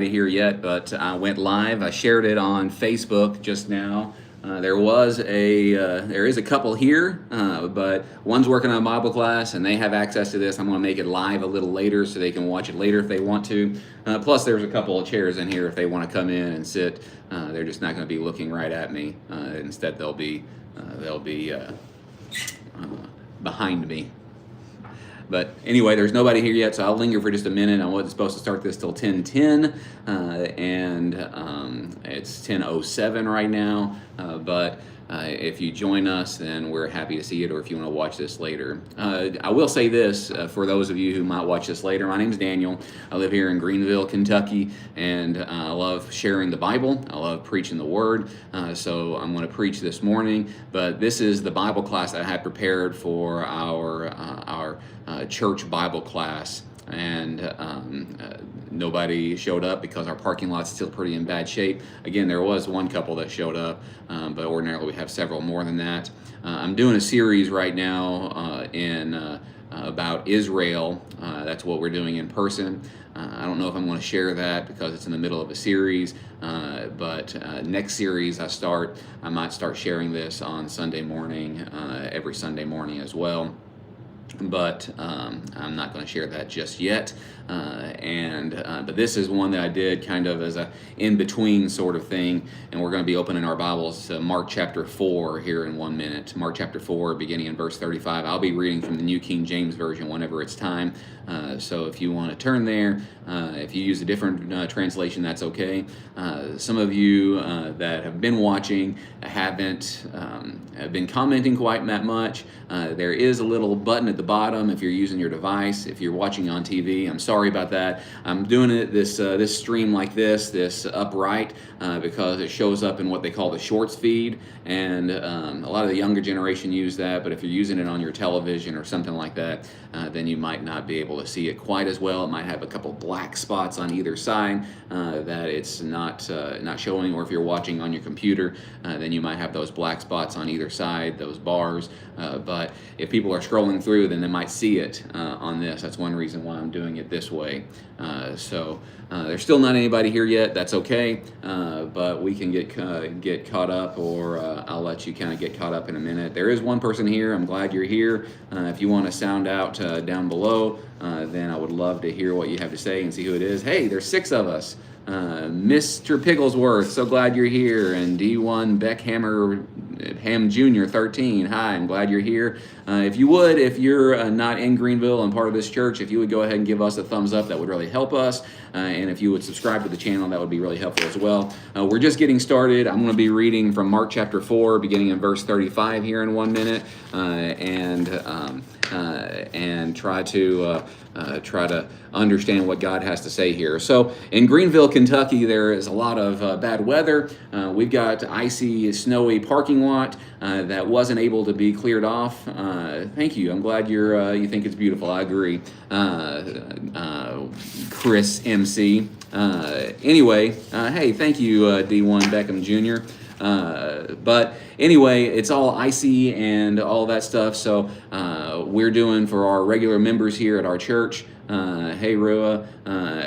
Here yet, but I went live. I shared it on Facebook just now. There is a couple here, but one's working on a Bible class and they have access to this. I'm going to make it live a little later so they can watch it later if they want to. Plus, there's a couple of chairs in here if they want to come in and sit. They're just not going to be looking right at me. Instead, they'll be behind me. But anyway, there's nobody here yet, so I'll linger for just a minute. I wasn't supposed to start this till 10:10, and it's 10:07 right now. But if you join us, then we're happy to see it, or if you want to watch this later. I will say this, for those of you who might watch this later, my name's Daniel. I live here in Greenville, Kentucky, and I love sharing the Bible. I love preaching the Word, so I'm going to preach this morning. But this is the Bible class that I had prepared for our church Bible class. And nobody showed up because our parking lot's still pretty in bad shape. Again, there was one couple that showed up, but ordinarily we have several more than that. I'm doing a series right now about Israel. That's what we're doing in person. I don't know if I'm going to share that because it's in the middle of a series, but next series I might start sharing this on Sunday morning, every Sunday morning as well. But I'm not going to share that just yet. But this is one that I did kind of as a in-between sort of thing, and we're going to be opening our Bibles to Mark chapter 4 here in 1 minute. Mark chapter 4, beginning in verse 35. I'll be reading from the New King James Version whenever it's time. So if you want to turn there, if you use a different translation, that's okay. Some of you that have been watching haven't have been commenting quite that much. There is a little button at the bottom if you're using your device. If you're watching on TV, I'm sorry about that. I'm doing it this stream like this upright because it shows up in what they call the shorts feed, and a lot of the younger generation use that. But if you're using it on your television or something like that, then you might not be able to see it quite as well. It might have a couple black spots on either side that it's not showing. Or if you're watching on your computer, then you might have those black spots on either side, those bars. But if people are scrolling through, then they might see it on this. That's one reason why I'm doing it this way. So there's still not anybody here yet. That's okay. But we can get caught up, or I'll let you kind of get caught up in a minute. There is one person here. I'm glad you're here. If you want to sound out down below, then I would love to hear what you have to say and see who it is. Hey, there's 6 of us. Mr. Pigglesworth, so glad you're here. And D1 Beckham Jr. 13, hi, I'm glad you're here. If you're not in Greenville and part of this church, if you would go ahead and give us a thumbs up, that would really help us. And if you would subscribe to the channel, that would be really helpful as well. We're just getting started. I'm going to be reading from Mark chapter 4, beginning in verse 35 here in 1 minute, and try to understand what God has to say here. So in Greenville, Kentucky, there is a lot of bad weather. We've got icy, snowy parking lot that wasn't able to be cleared off. Thank you. I'm glad you think it's beautiful. I agree. Chris MC. Anyway, hey, thank you, D1 Beckham Jr. But anyway, it's all icy and all that stuff. So we're doing for our regular members here at our church. Hey, Rua,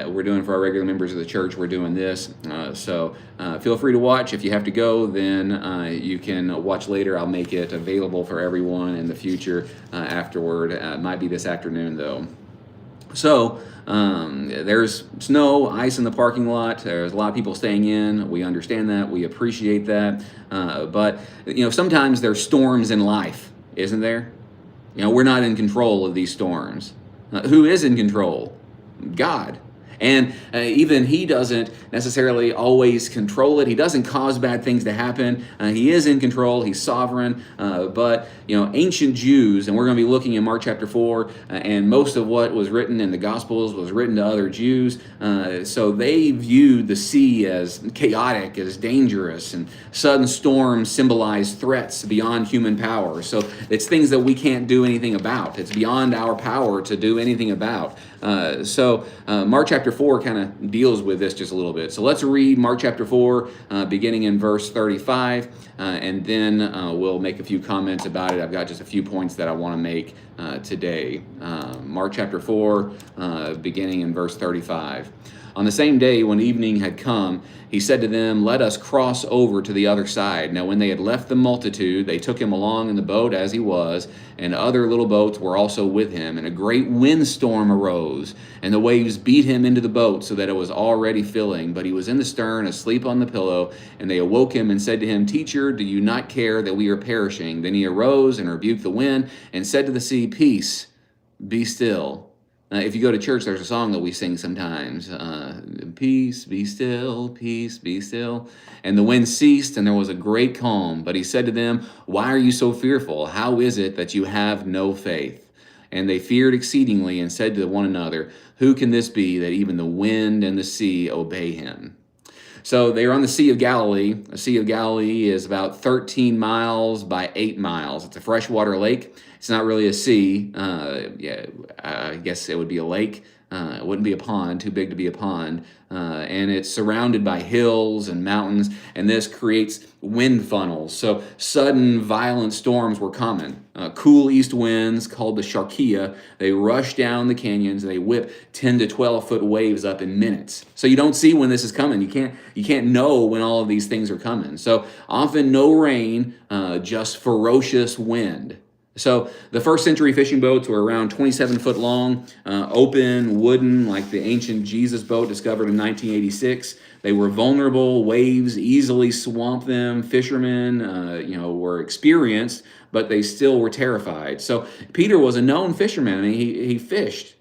we're doing for our regular members of the church, we're doing this. So feel free to watch. If you have to go, then you can watch later. I'll make it available for everyone in the future afterward. It might be this afternoon, though. So there's snow, ice in the parking lot. There's a lot of people staying in. We understand that. We appreciate that. But sometimes there's storms in life, isn't there? We're not in control of these storms. Who is in control? God. And even He doesn't necessarily always control it. He doesn't cause bad things to happen. He is in control. He's sovereign. But ancient Jews, and we're going to be looking in Mark chapter 4, and most of what was written in the Gospels was written to other Jews. So they viewed the sea as chaotic, as dangerous, and sudden storms symbolize threats beyond human power. So it's things that we can't do anything about. It's beyond our power to do anything about. So Mark chapter 4 kind of deals with this just a little bit. So let's read Mark chapter 4, beginning in verse 35, and then we'll make a few comments about it. I've got just a few points that I want to make today. Mark chapter 4, beginning in verse 35. On the same day when evening had come, he said to them, "Let us cross over to the other side." Now when they had left the multitude, they took him along in the boat as he was, and other little boats were also with him. And a great windstorm arose, and the waves beat him into the boat, so that it was already filling. But he was in the stern, asleep on the pillow. And they awoke him and said to him, "Teacher, do you not care that we are perishing?" Then he arose and rebuked the wind, and said to the sea, "Peace, be still." If you go to church, there's a song that we sing sometimes. Peace, be still, peace, be still. And the wind ceased, and there was a great calm. But he said to them, "Why are you so fearful? How is it that you have no faith?" And they feared exceedingly and said to one another, "Who can this be that even the wind and the sea obey him?" So they are on the Sea of Galilee. The Sea of Galilee is about 13 miles by 8 miles. It's a freshwater lake. It's not really a sea. I guess it would be a lake. It wouldn't be a pond, too big to be a pond. And it's surrounded by hills and mountains, and this creates wind funnels. So sudden violent storms were common. Cool east winds called the Sharkia, they rush down the canyons and they whip 10 to 12 foot waves up in minutes. So you don't see when this is coming. You can't know when all of these things are coming. So often no rain, just ferocious wind. So the first century fishing boats were around 27 foot long, open, wooden, like the ancient Jesus boat discovered in 1986. They were vulnerable. Waves easily swamped them. Fishermen, were experienced, but they still were terrified. So Peter was a known fisherman. I mean, he fished.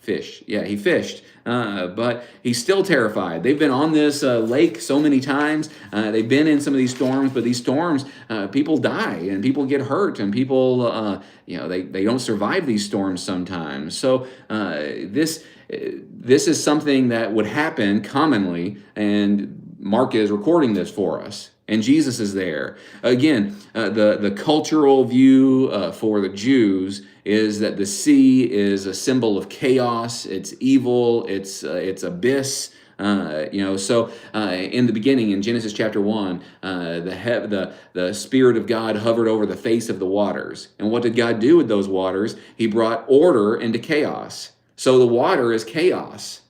He fished, but he's still terrified. They've been on this lake so many times. They've been in some of these storms, but these storms, people die and people get hurt, and people, they don't survive these storms sometimes. So this is something that would happen commonly, and Mark is recording this for us. And Jesus is there. Again, the cultural view for the Jews is that the sea is a symbol of chaos. It's evil. It's abyss. So in the beginning, in Genesis chapter 1, the Spirit of God hovered over the face of the waters. And what did God do with those waters? He brought order into chaos. So the water is chaos.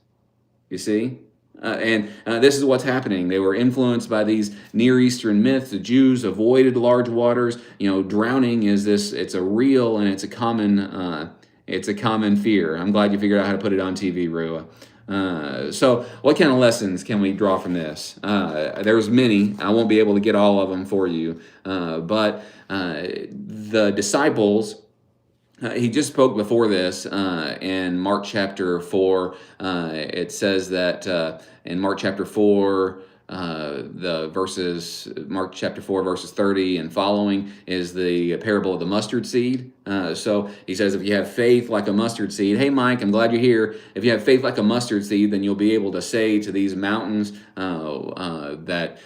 You see? And this is what's happening. They were influenced by these Near Eastern myths. The Jews avoided large waters. Drowning is this. It's a real and it's a common fear. I'm glad you figured out how to put it on TV, Rua. So what kind of lessons can we draw from this? There's many. I won't be able to get all of them for you. But the disciples, he just spoke before this in Mark chapter 4. It says that in Mark chapter 4, Mark chapter 4, verses 30 and following is the parable of the mustard seed. So he says, if you have faith like a mustard seed, hey, Mike, I'm glad you're here. If you have faith like a mustard seed, then you'll be able to say to these mountains that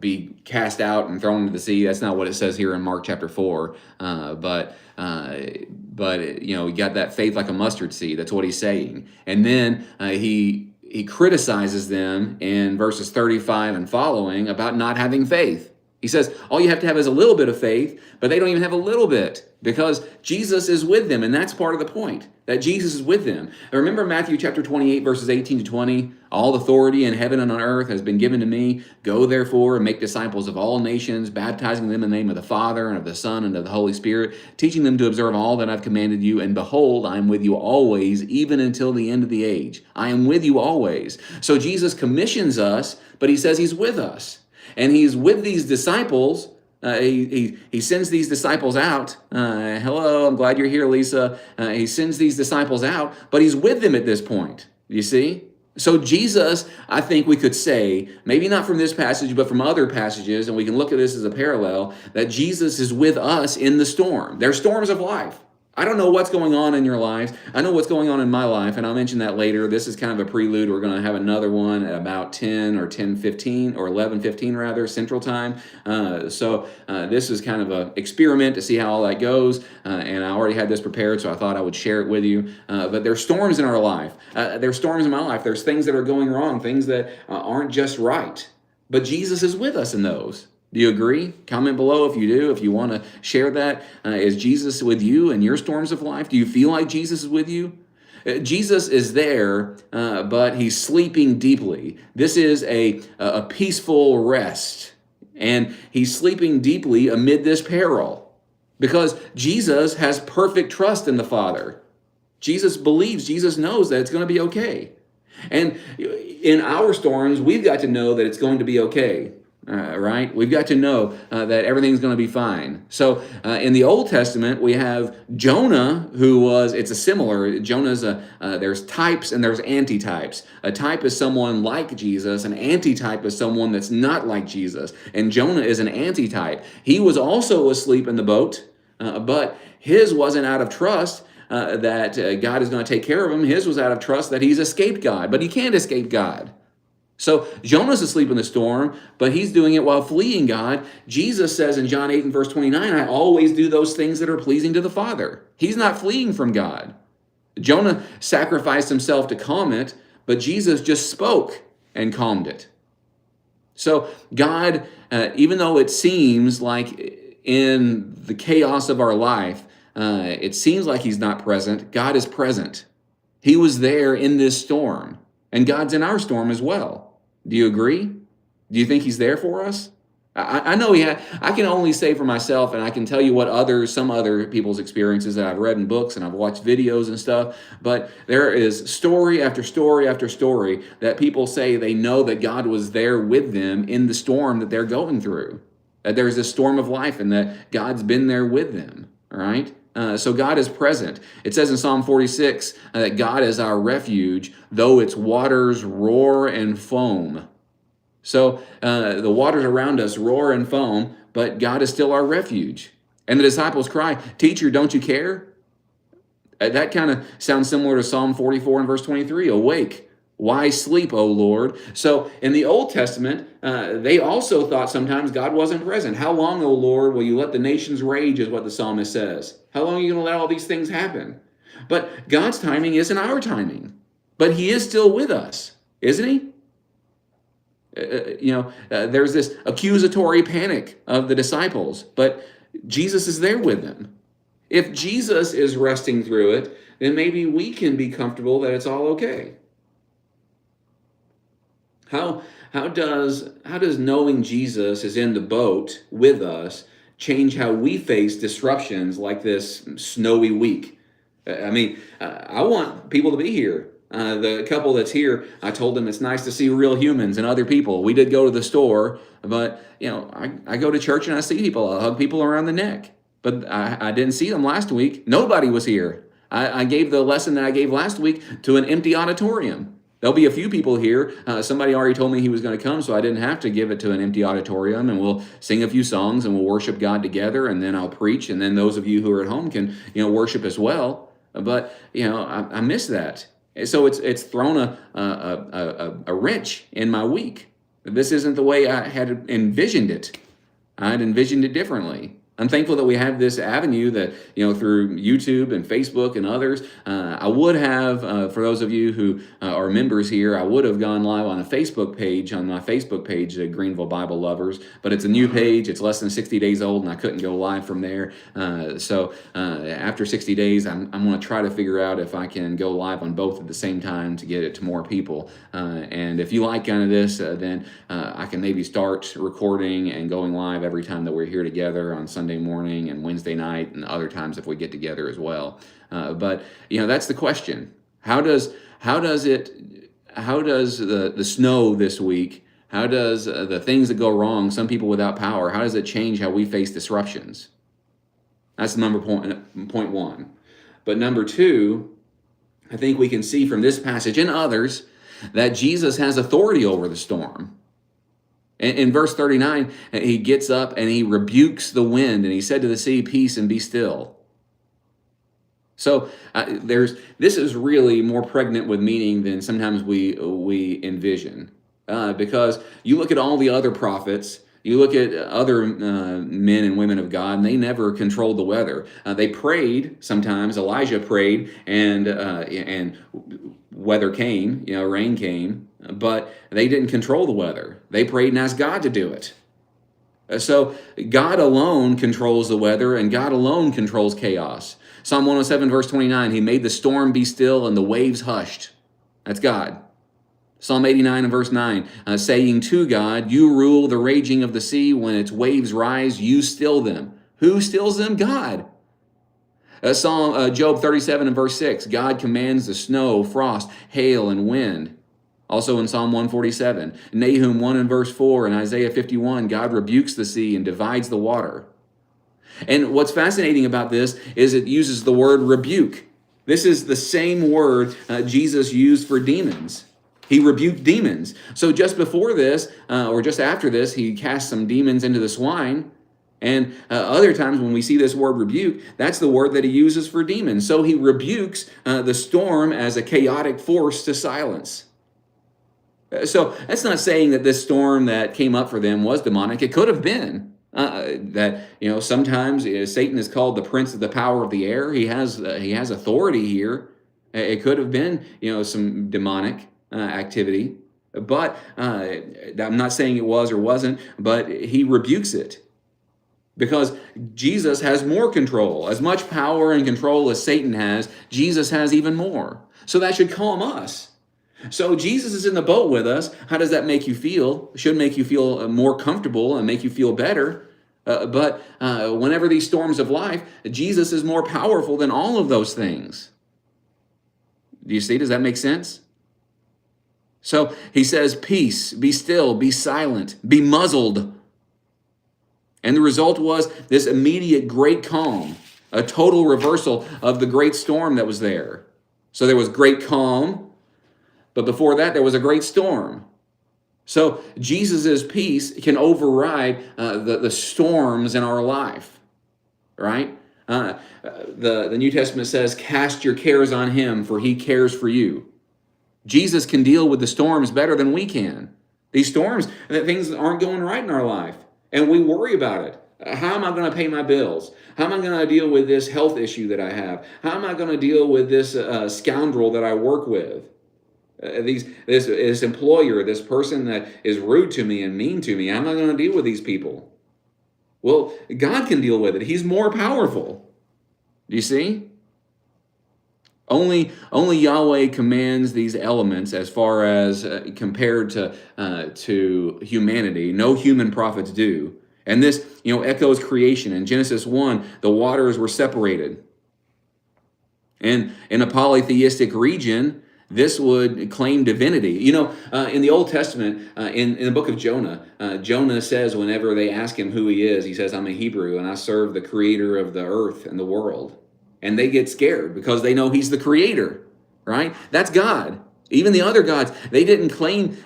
be cast out and thrown into the sea. That's not what it says here in Mark chapter 4. But you got that faith like a mustard seed. That's what he's saying. And then he criticizes them in verses 35 and following about not having faith. He says, all you have to have is a little bit of faith, but they don't even have a little bit because Jesus is with them. And that's part of the point, that Jesus is with them. And remember Matthew chapter 28, verses 18 to 20, all authority in heaven and on earth has been given to me. Go therefore and make disciples of all nations, baptizing them in the name of the Father and of the Son and of the Holy Spirit, teaching them to observe all that I've commanded you. And behold, I am with you always, even until the end of the age. I am with you always. So Jesus commissions us, but he says he's with us. And he's with these disciples. He sends these disciples out. Hello, I'm glad you're here, Lisa. He sends these disciples out, but he's with them at this point. You see? So Jesus, I think we could say, maybe not from this passage, but from other passages, and we can look at this as a parallel, that Jesus is with us in the storm. There's storms of life. I don't know what's going on in your lives. I know what's going on in my life, and I'll mention that later. This is kind of a prelude. We're going to have another one at about 10 or 10:15 or 11:15 rather, Central Time. So this is kind of an experiment to see how all that goes, and I already had this prepared, so I thought I would share it with you. But there's storms in our life. There's storms in my life. There's things that are going wrong, things that aren't just right. But Jesus is with us in those. Do you agree? Comment below if you do, if you want to share that. Is Jesus with you in your storms of life? Do you feel like Jesus is with you? Jesus is there, but he's sleeping deeply. This is a peaceful rest, and he's sleeping deeply amid this peril because Jesus has perfect trust in the Father. Jesus believes, Jesus knows that it's going to be okay. And in our storms, we've got to know that it's going to be okay. Right? We've got to know that everything's going to be fine. So in the Old Testament, we have Jonah, it's a similar, there's types and there's antitypes. A type is someone like Jesus, an antitype is someone that's not like Jesus. And Jonah is an antitype. He was also asleep in the boat, but his wasn't out of trust that God is going to take care of him. His was out of trust that he's escaped God, but he can't escape God. So Jonah's asleep in the storm, but he's doing it while fleeing God. Jesus says in John 8 and verse 29, I always do those things that are pleasing to the Father. He's not fleeing from God. Jonah sacrificed himself to calm it, but Jesus just spoke and calmed it. So God, even though it seems like in the chaos of our life, it seems like he's not present, God is present. He was there in this storm, and God's in our storm as well. Do you agree? Do you think he's there for us? I know I can only say for myself, and I can tell you what some other people's experiences that I've read in books and I've watched videos and stuff, but there is story after story after story that people say they know that God was there with them in the storm that they're going through. That there's a storm of life and that God's been there with them, all right? So God is present. It says in Psalm 46 that God is our refuge, though its waters roar and foam. So the waters around us roar and foam, but God is still our refuge. And the disciples cry, Teacher, don't you care? That kind of sounds similar to Psalm 44 and verse 23. Awake, why sleep, O Lord? So in the Old Testament, they also thought sometimes God wasn't present. How long, O Lord, will you let the nations rage, is what the psalmist says. How long are you going to let all these things happen? But God's timing isn't our timing. But he is still with us, isn't he? There's this accusatory panic of the disciples, but Jesus is there with them. If Jesus is resting through it, then maybe we can be comfortable that it's all okay. How does knowing Jesus is in the boat with us change how we face disruptions like this snowy week? I want people to be here. The couple that's here, I told them it's nice to see real humans and other people. We did go to the store, but I go to church and I see people. I hug people around the neck. But I didn't see them last week. Nobody was here. I gave the lesson that I gave last week to an empty auditorium. There'll be a few people here. Somebody already told me he was going to come, so I didn't have to give it to an empty auditorium, and we'll sing a few songs and we'll worship God together, and then I'll preach, and then those of you who are at home can worship as well. But I miss that. So it's thrown a wrench in my week. This isn't the way I had envisioned it. I had envisioned it differently. I'm thankful that we have this avenue that, through YouTube and Facebook and others. I would have, for those of you who are members here, I would have gone live on my Facebook page, Greenville Bible Lovers, but it's a new page. It's less than 60 days old, and I couldn't go live from there. So after 60 days, I'm going to try to figure out if I can go live on both at the same time to get it to more people. And if you like kind of this, then I can maybe start recording and going live every time that we're here together on Sunday morning and Wednesday night and other times if we get together as well. But that's the question. How does the snow this week, how does the things that go wrong, some people without power, how does it change how we face disruptions? That's point one. But number two, I think we can see from this passage and others that Jesus has authority over the storm. In verse 39, he gets up and he rebukes the wind, and he said to the sea, "Peace, and be still." So this is really more pregnant with meaning than sometimes we envision, because you look at all the other prophets, you look at other men and women of God, and they never controlled the weather. They prayed sometimes. Elijah prayed, and weather came, rain came. But they didn't control the weather. They prayed and asked God to do it. So God alone controls the weather, and God alone controls chaos. Psalm 107, verse 29, he made the storm be still and the waves hushed. That's God. Psalm 89 and verse 9, saying to God, you rule the raging of the sea. When its waves rise, you still them. Who stills them? God. Job 37 and verse 6, God commands the snow, frost, hail, and wind. Also in Psalm 147, Nahum 1 and verse 4, and Isaiah 51, God rebukes the sea and divides the water. And what's fascinating about this is it uses the word rebuke. This is the same word Jesus used for demons. He rebuked demons. So just before this, or just after this, he cast some demons into the swine. And other times when we see this word rebuke, that's the word that he uses for demons. So he rebukes the storm as a chaotic force to silence. So that's not saying that this storm that came up for them was demonic. It could have been. Sometimes Satan is called the prince of the power of the air. He has authority here. It could have been, some demonic activity, but I'm not saying it was or wasn't, but he rebukes it because Jesus has more control. As much power and control as Satan has, Jesus has even more. So that should calm us. So Jesus is in the boat with us. How does that make you feel? It should make you feel more comfortable and make you feel better. But whenever these storms of life, Jesus is more powerful than all of those things. Do you see? Does that make sense? So he says, peace, be still, be silent, be muzzled. And the result was this immediate great calm, a total reversal of the great storm that was there. So there was great calm, but before that there was a great storm. So Jesus' peace can override the storms in our life, right? The New Testament says, cast your cares on him, for he cares for you. Jesus can deal with the storms better than we can. These storms, that things aren't going right in our life, and we worry about it. How am I going to pay my bills? How am I going to deal with this health issue that I have? How am I going to deal with this scoundrel that I work with? This employer, this person that is rude to me and mean to me? How am I going to deal with these people? Well, God can deal with it. He's more powerful. Do you see? Only Yahweh commands these elements as far as compared to humanity. No human prophets do. And this, echoes creation. In Genesis 1, the waters were separated. And in a polytheistic region, this would claim divinity. In the Old Testament, in the book of Jonah, Jonah says whenever they ask him who he is, he says, I'm a Hebrew and I serve the creator of the earth and the world. And they get scared because they know he's the creator, right? That's God. Even the other gods, they didn't claim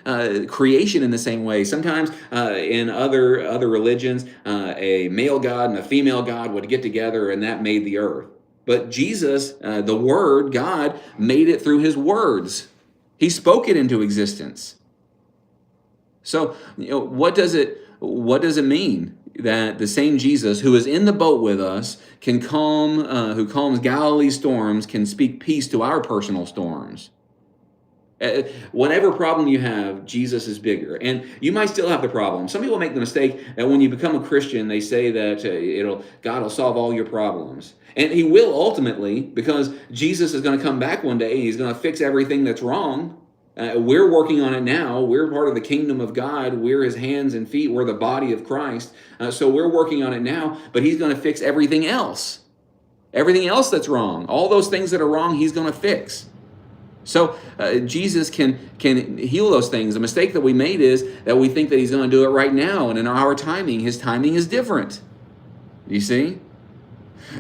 creation in the same way. Sometimes in other religions, a male god and a female god would get together and that made the earth. But Jesus, the Word, God, made it through his words. He spoke it into existence. So, what does it mean that the same Jesus who is in the boat with us who calms Galilee's storms, can speak peace to our personal storms? Whatever problem you have, Jesus is bigger. And you might still have the problem. Some people make the mistake that when you become a Christian, they say that God will solve all your problems. And he will ultimately, because Jesus is going to come back one day and he's going to fix everything that's wrong. We're working on it now. We're part of the kingdom of God. We're his hands and feet. We're the body of Christ. So we're working on it now, but he's going to fix everything else. Everything else that's wrong. All those things that are wrong, he's going to fix. So Jesus can heal those things. The mistake that we made is that we think that he's going to do it right now, and in our timing, his timing is different. You see?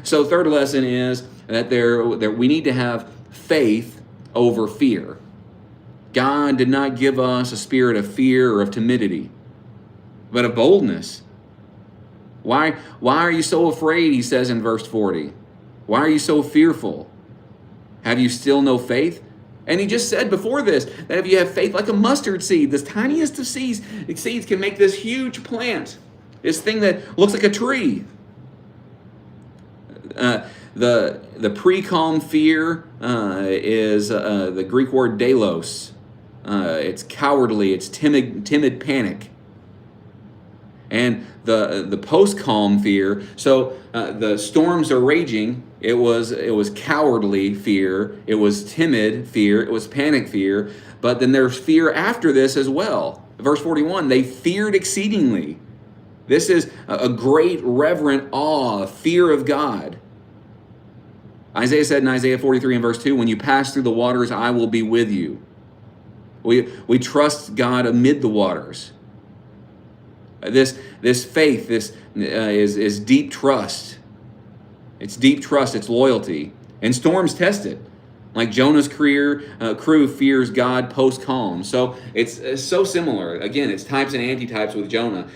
So third lesson is that we need to have faith over fear. God did not give us a spirit of fear or of timidity, but of boldness. Why are you so afraid, he says in verse 40? Why are you so fearful? Have you still no faith? And he just said before this, that if you have faith like a mustard seed, this tiniest of seeds can make this huge plant, this thing that looks like a tree. The pre-calm fear is the Greek word delos. It's cowardly, it's timid panic. and the post-calm fear. So the storms are raging. It was cowardly fear. It was timid fear. It was panic fear. But then there's fear after this as well. Verse 41, they feared exceedingly. This is a great reverent awe, fear of God. Isaiah said in Isaiah 43 and verse 2, when you pass through the waters, I will be with you. We trust God amid the waters. This faith, this is deep trust. It's deep trust, it's loyalty. And storms test it. Like Jonah's crew fears God post-calm. So it's so similar. Again, it's types and antitypes with Jonah.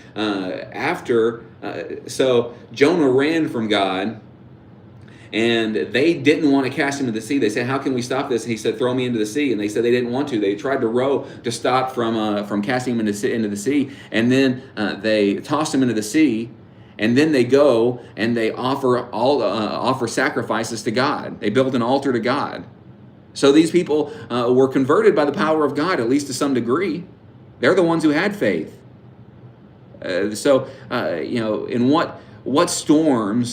So Jonah ran from God, and they didn't want to cast him into the sea. They said, how can we stop this? And he said, throw me into the sea. And they said they didn't want to. They tried to row to stop from casting him into the sea. And then they tossed him into the sea. And then they go and they offer sacrifices to God. They built an altar to God. So these people were converted by the power of God, at least to some degree. They're the ones who had faith. In what storm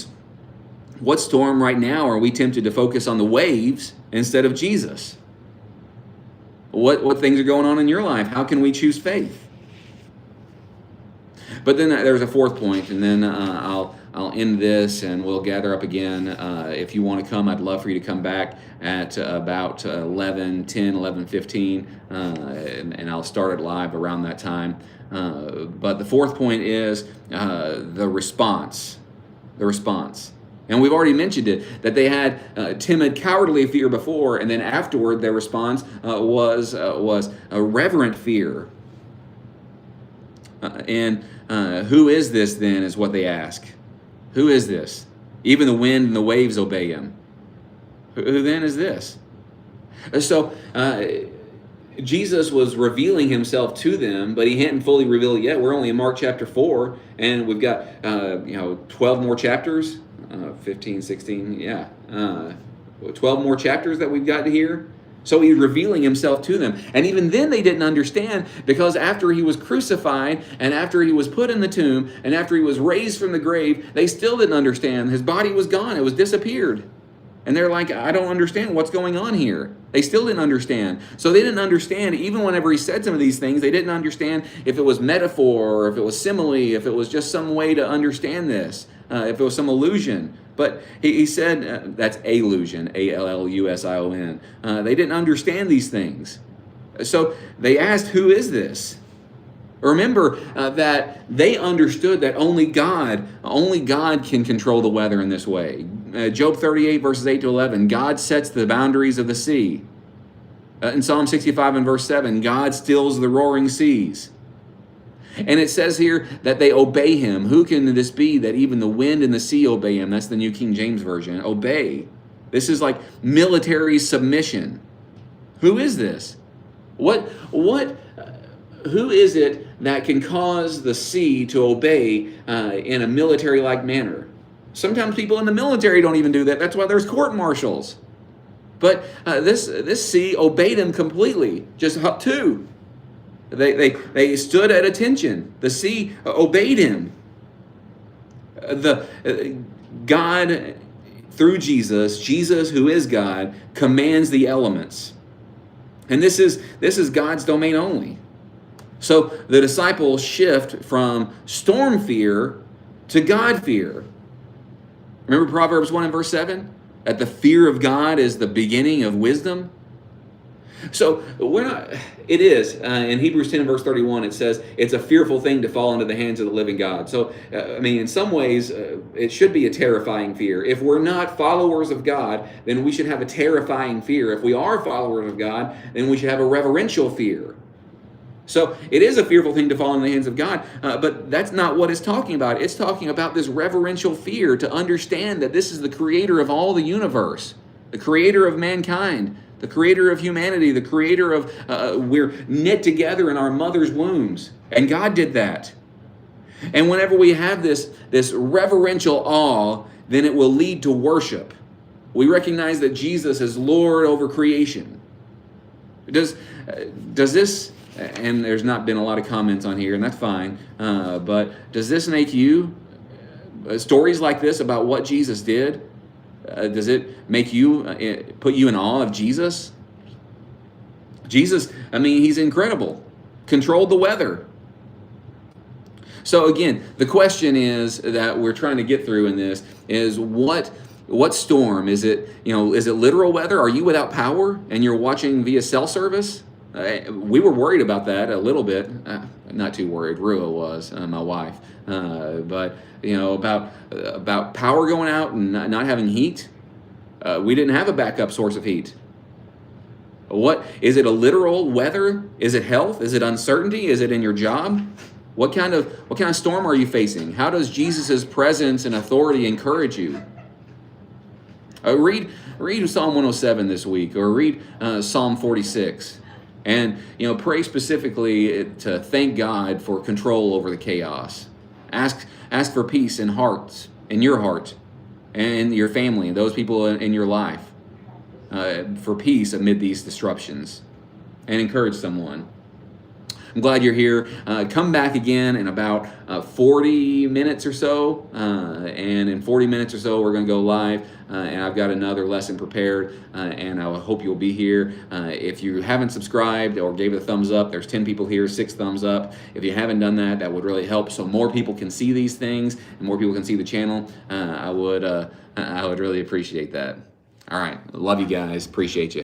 right now are we tempted to focus on the waves instead of Jesus? What things are going on in your life? How can we choose faith? But then there's a fourth point, and then I'll end this, and we'll gather up again. If you want to come, I'd love for you to come back at about 11:15, and I'll start it live around that time. But the fourth point is the response. The response. And we've already mentioned it, that they had timid, cowardly fear before, and then afterward their response was a reverent fear. Who is this then, is what they ask. Who is this? Even the wind and the waves obey him. Who then is this? So Jesus was revealing himself to them, but he hadn't fully revealed it yet. We're only in Mark chapter 4, and we've got 12 more chapters, 15, 16, 12 more chapters that we've got to hear. So he's revealing himself to them. And even then they didn't understand, because after he was crucified and after he was put in the tomb and after he was raised from the grave, they still didn't understand. His body was gone. It was disappeared. And they're like, I don't understand what's going on here. They still didn't understand. So they didn't understand, even whenever he said some of these things, they didn't understand if it was metaphor or if it was simile, if it was just some way to understand this, if it was some illusion. But he said, that's allusion, A-L-L-U-S-I-O-N. They didn't understand these things. So they asked, who is this? Remember that they understood that only God can control the weather in this way. Job 38, verses 8 to 11, God sets the boundaries of the sea. In Psalm 65 and verse 7, God stills the roaring seas. And it says here that they obey him. Who can this be that even the wind and the sea obey him? That's the New King James Version. Obey. This is like military submission. Who is this? Who is it that can cause the sea to obey in a military-like manner? Sometimes people in the military don't even do that. That's why there's court-martials. But this sea obeyed him completely. Just up to. They stood at attention. The sea obeyed him. God, through Jesus who is God, commands the elements. And this is God's domain only. So the disciples shift from storm fear to God fear. Remember Proverbs 1 and verse 7? That the fear of God is the beginning of wisdom. So it is, in Hebrews 10 and verse 31, it says, it's a fearful thing to fall into the hands of the living God. So, in some ways, it should be a terrifying fear. If we're not followers of God, then we should have a terrifying fear. If we are followers of God, then we should have a reverential fear. So it is a fearful thing to fall into the hands of God, but that's not what it's talking about. It's talking about this reverential fear, to understand that this is the creator of all the universe, the creator of mankind, the creator of humanity, the creator of, we're knit together in our mother's wombs. And God did that. And whenever we have this reverential awe, then it will lead to worship. We recognize that Jesus is Lord over creation. Does this and there's not been a lot of comments on here, and that's fine. But does this make you, stories like this about what Jesus did, does it make you, put you in awe of Jesus? Jesus, I mean, he's incredible. Controlled the weather. So again, the question is that we're trying to get through in this is what storm? Is it, is it literal weather? Are you without power and you're watching via cell service? We were worried about that a little bit. Not too worried. Rua was, my wife. But about power going out and not having heat. We didn't have a backup source of heat. What is it? A literal weather? Is it health? Is it uncertainty? Is it in your job? What kind of storm are you facing? How does Jesus' presence and authority encourage you? Read Psalm 107 this week, or read Psalm 46, and pray specifically to thank God for control over the chaos. Ask for peace in your heart, and your family, and those people in your life, for peace amid these disruptions, and encourage someone. I'm glad you're here. Come back again in about 40 minutes or so. And in 40 minutes or so, we're going to go live. And I've got another lesson prepared. And I hope you'll be here. If you haven't subscribed or gave it a thumbs up, there's 10 people here, 6 thumbs up. If you haven't done that, that would really help so more people can see these things and more people can see the channel. I would really appreciate that. All right. Love you guys. Appreciate you.